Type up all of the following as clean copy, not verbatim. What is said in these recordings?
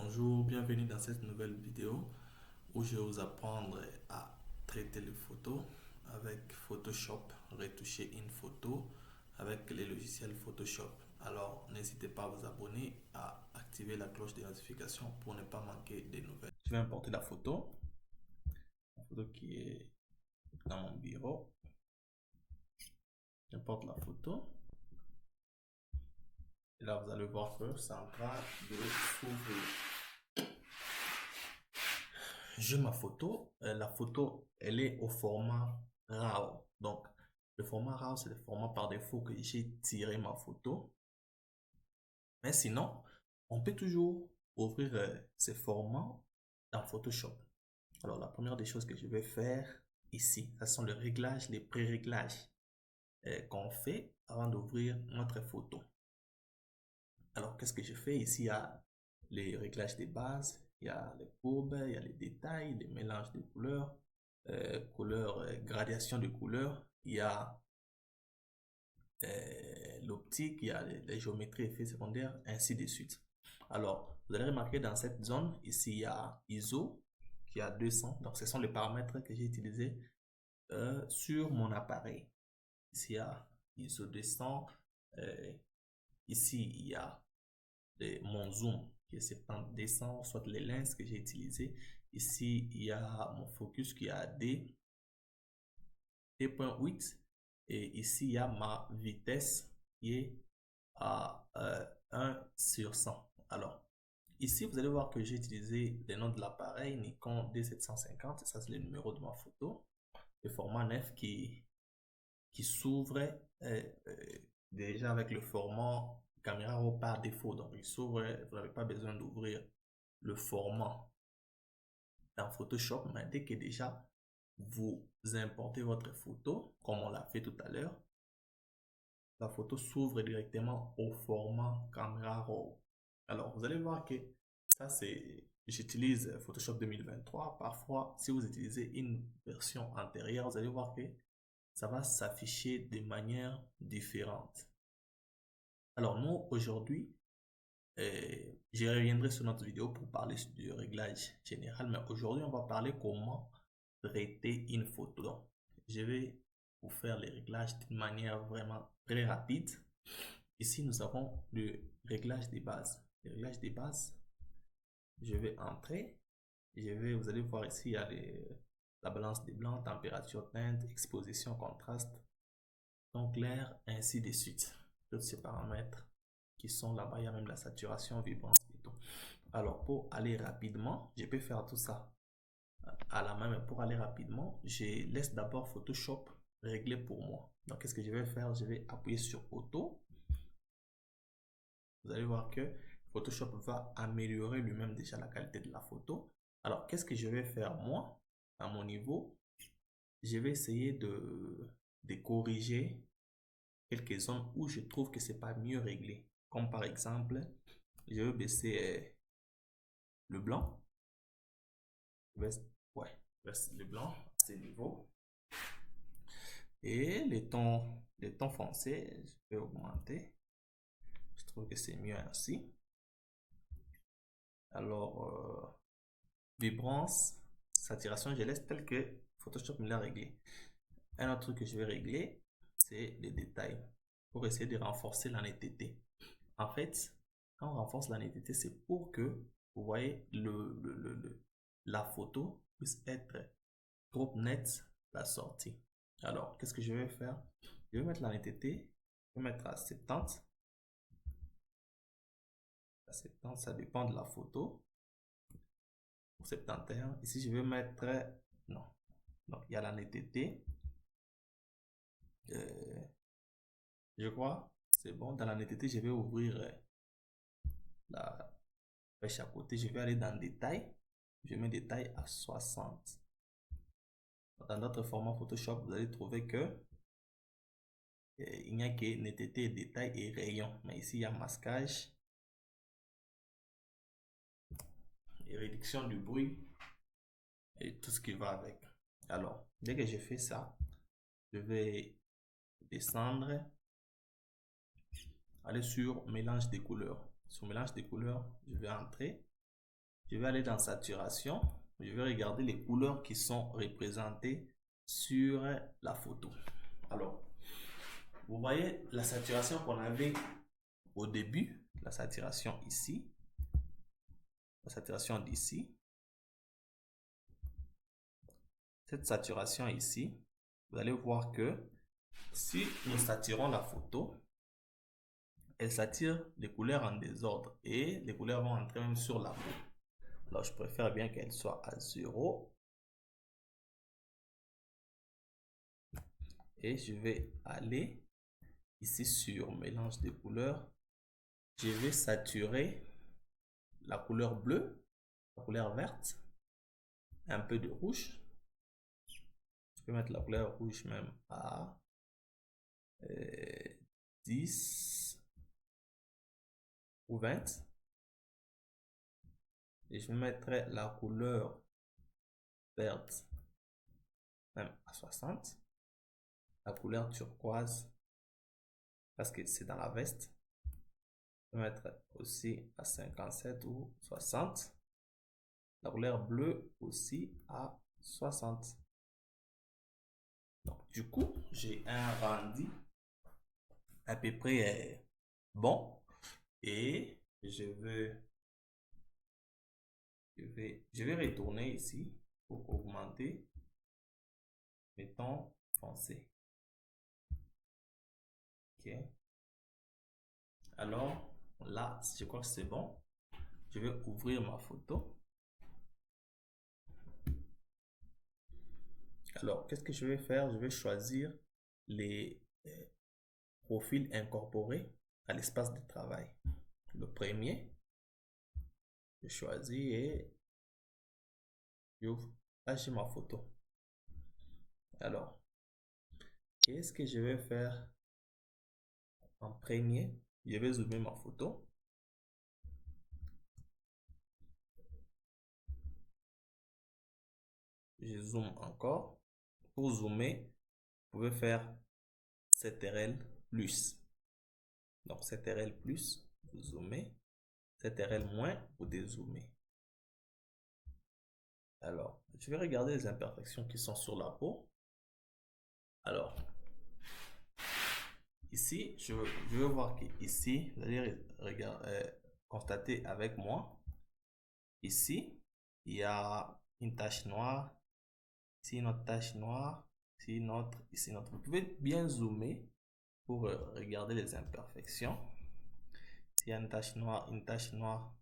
Bonjour, bienvenue dans cette nouvelle vidéo où je vais vous apprendre à traiter les photos avec Photoshop, retoucher une photo avec les logiciels Photoshop. Alors, n'hésitez pas à vous abonner, à activer la cloche de notification pour ne pas manquer des nouvelles. Je vais importer la photo qui est dans mon bureau. J'importe la photo. Et là, vous allez voir que c'est en train de s'ouvrir. J'ai ma photo. La photo, elle est au format RAW. Donc, le format RAW, c'est le format par défaut que j'ai tiré ma photo. Mais sinon, on peut toujours ouvrir ces formats dans Photoshop. Alors, la première des choses que je vais faire ici, ce sont les réglages, les pré-réglages qu'on fait avant d'ouvrir notre photo. Alors, qu'est-ce que je fais ici? Il y a les réglages des bases, il y a les courbes, il y a les détails, les mélanges de couleurs, gradation de couleurs, il y a l'optique, il y a les géométries, effets secondaires, ainsi de suite. Alors, vous allez remarquer dans cette zone, ici, il y a ISO qui a 200. Donc, ce sont les paramètres que j'ai utilisés sur mon appareil. Ici, il y a ISO 200. Ici, il y a mon zoom qui est 70-200, soit les lenses que j'ai utilisées. Ici, il y a mon focus qui est à D.8 et ici, il y a ma vitesse qui est à 1/100. Alors, ici, vous allez voir que j'ai utilisé le nom de l'appareil Nikon D750. Ça, c'est le numéro de ma photo. Le format 9 qui s'ouvre déjà avec le format caméra RAW par défaut. Donc, il s'ouvre, vous n'avez pas besoin d'ouvrir le format dans Photoshop, mais dès que déjà vous importez votre photo, comme on l'a fait tout à l'heure, la photo s'ouvre directement au format caméra RAW. Alors, vous allez voir que ça, j'utilise Photoshop 2023. Parfois, si vous utilisez une version antérieure, vous allez voir que ça va s'afficher de manière différente. Alors, nous, aujourd'hui, je reviendrai sur notre vidéo pour parler du réglage général, mais aujourd'hui, on va parler comment traiter une photo. Donc, je vais vous faire les réglages d'une manière vraiment très rapide. Ici, nous avons le réglage des bases. Le réglage des bases, je vais entrer. Vous allez voir ici, il y a la balance des blancs, température, teinte, exposition, contraste, ton clair, ainsi de suite. Tous ces paramètres qui sont là-bas, il y a même la saturation, vibrance et tout. Alors, pour aller rapidement, je peux faire tout ça à la main, mais pour aller rapidement, je laisse d'abord Photoshop régler pour moi. Donc, qu'est-ce que je vais faire? Je vais appuyer sur Auto. Vous allez voir que Photoshop va améliorer lui-même déjà la qualité de la photo. Alors, qu'est-ce que je vais faire moi, à mon niveau? Je vais essayer de corriger quelques zones où je trouve que c'est pas mieux réglé. Comme par exemple, je vais baisser le blanc. Ouais, baisse le blanc à ce niveau. Et les tons foncés, je vais augmenter. Je trouve que c'est mieux ainsi. Alors, vibrance, saturation, je laisse tel que Photoshop me l'a réglé. Un autre truc que je vais régler, c'est les détails pour essayer de renforcer la netteté. En fait, quand on renforce la netteté, c'est pour que vous voyez la photo puisse être trop nette la sortie. Alors, qu'est-ce que je vais faire? Je vais mettre la netteté, je vais mettre à 70. À 70, ça dépend de la photo. Pour 71, ici je vais mettre, non, donc il y a la netteté. Euh, je crois, c'est bon. Dans la netteté, je vais ouvrir la pêche à côté. Je vais aller dans détail. Je mets détail à 60. Dans notre format Photoshop, vous allez trouver que il n'y a que netteté, détail et rayon. Mais ici, il y a masquage et réduction du bruit et tout ce qui va avec. Alors, dès que j'ai fait ça, je vais descendre, aller sur mélange des couleurs. Sur mélange des couleurs, je vais entrer. je vais aller dans saturation. Je vais regarder les couleurs qui sont représentées sur la photo. Alors, vous voyez la saturation qu'on avait au début, la saturation ici, la saturation d'ici. Cette saturation ici, vous allez voir que si nous saturons la photo, elle s'attire les couleurs en désordre et les couleurs vont entrer même sur la peau. Alors, je préfère bien qu'elle soit à 0. Et je vais aller ici sur mélange de couleurs. Je vais saturer la couleur bleue, la couleur verte, un peu de rouge. Je peux mettre la couleur rouge même à 10 ou 20. Et je mettrai la couleur verte même à 60. La couleur turquoise, parce que c'est dans la veste, je vais mettre aussi à 57 ou 60. La couleur bleue aussi à 60. Donc, du coup, j'ai un rendu à peu près bon. Et je vais retourner ici pour augmenter mes tons foncés. Ok. Alors, là, je crois que c'est bon. Je vais ouvrir ma photo. Alors, qu'est-ce que je vais faire? Je vais choisir les profils incorporés à l'espace de travail. Le premier, je choisis et j'ouvre. Là, j'ai ma photo. Alors, qu'est-ce que je vais faire en premier? Je vais zoomer ma photo. Je zoome encore. Pour zoomer, vous pouvez faire CTRL plus. Donc, CTRL plus, vous zoomez. CTRL moins, vous dézoomez. Alors, je vais regarder les imperfections qui sont sur la peau. Alors, ici, je veux voir qu'ici, vous allez constater avec moi. Ici, il y a une tache noire. Ici, une autre tache noire. Ici, une autre. Ici, une autre. Vous pouvez bien zoomer pour regarder les imperfections. S'il y a une tache noire,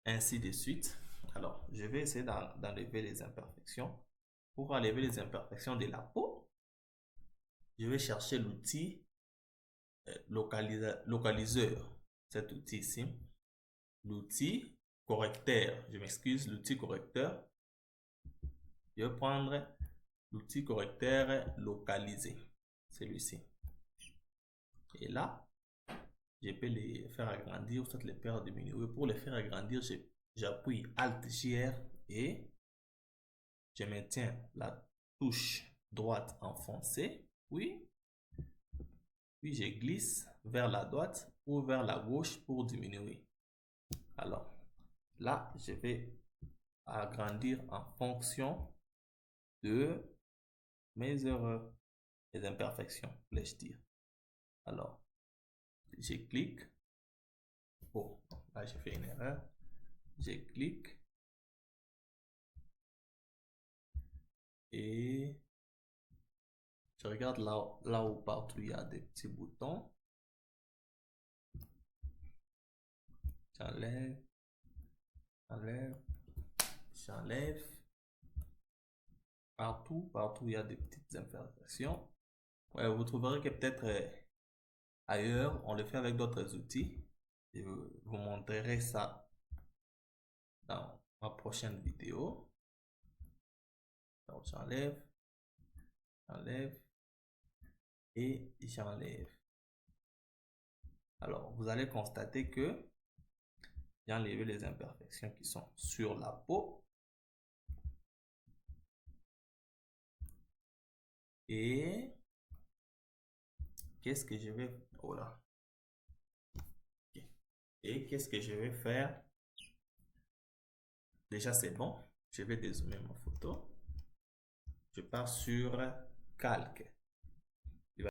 ainsi de suite. Alors, je vais essayer d'enlever les imperfections. Pour enlever les imperfections de la peau, je vais chercher l'outil localiseur. Cet outil ici. L'outil correcteur. Je m'excuse, l'outil correcteur. Je vais prendre l'outil correcteur localisé. Celui-ci. Et là, je peux les faire agrandir, soit les faire diminuer. Pour les faire agrandir, j'appuie Alt-JR et je maintiens la touche droite enfoncée. Puis je glisse vers la droite ou vers la gauche pour diminuer. Alors, là, je vais agrandir en fonction de mes erreurs, les imperfections, voulais-je dire. Alors, je clique. Oh, là, j'ai fait une erreur. Je clique. Et je regarde là où partout il y a des petits boutons. J'enlève, j'enlève. Partout il y a des petites imperfections. Ouais, vous trouverez que peut-être ailleurs, on le fait avec d'autres outils. Je vous montrerai ça dans ma prochaine vidéo. Donc, j'enlève et j'enlève. Alors, vous allez constater que j'ai enlevé les imperfections qui sont sur la peau. Et qu'est-ce que je vais... Oh là. Et qu'est-ce que je vais faire? Déjà, c'est bon. Je vais dézoomer ma photo. Je pars sur calque.